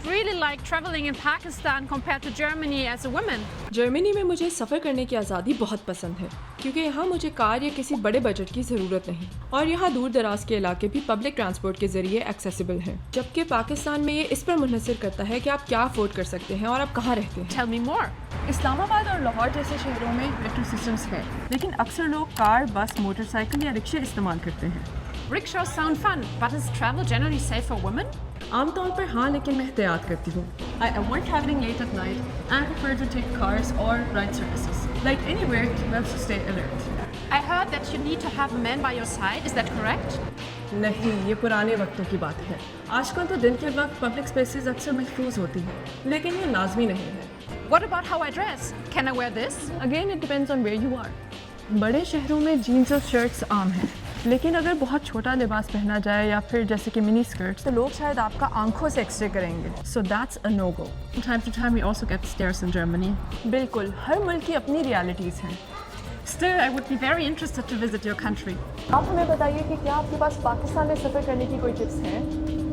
really like traveling in Pakistan compared to Germany as a woman. Germany में मुझे सफ़र करने की आज़ादी बहुत पसंद है क्योंकि यहाँ मुझे कार या किसी बड़े बजट की ज़रूरत नहीं और यहाँ दूर दराज के इलाके भी पब्लिक ट्रांसपोर्ट के ज़रिए एक्सेसिबल हैं। जबकि पाकिस्तान में ये इस पर मुनहसर करता है कि आप क्या अफोर्ड कर सकते हैं और आप कहाँ रहते हैं। Tell me more. इस्लामाबाद और लाहौर जैसे शहरों में मेट्रो सिस्टम्स हैं, लेकिन अक्सर लोग कार, बस, मोटरसाइकिल या रिक्शे इस्तेमाल करते हैं। Rickshaws sound fun, but is travel generally safe for women? आमतौर पर हाँ, लेकिन मैं एहतियात करती हूँ। I avoid traveling late at night and prefer to take cars or ride services. Like anywhere, it helps to stay alert. I heard that you need to have a man by your side. Is that correct? नहीं, ये पुराने वक्तों की बात है। आजकल तो दिन के वक्त पब्लिक स्पेसेस अक्सर महफूज होती हैं, लेकिन ये लाजमी नहीं है। What about how I dress? Can I wear this? Again, it depends on where you are. बड़े शहरों में जीन्स और शर्ट्स आम हैं, लेकिन अगर बहुत छोटा लिबास पहना जाए या फिर जैसे कि मिनी स्कर्ट्स तो लोग शायद आपका आंखों से एक्सरे करेंगे। So that's a no-go. From time to time we also get stares in Germany. बिल्कुल, हर मुल्क की अपनी रियलिटीज़ हैं। Still, I would be very interested to visit your country. आप हमें बताइए कि क्या आपके पास पाकिस्तान में सफ़र करने की कोई टिप्स हैं?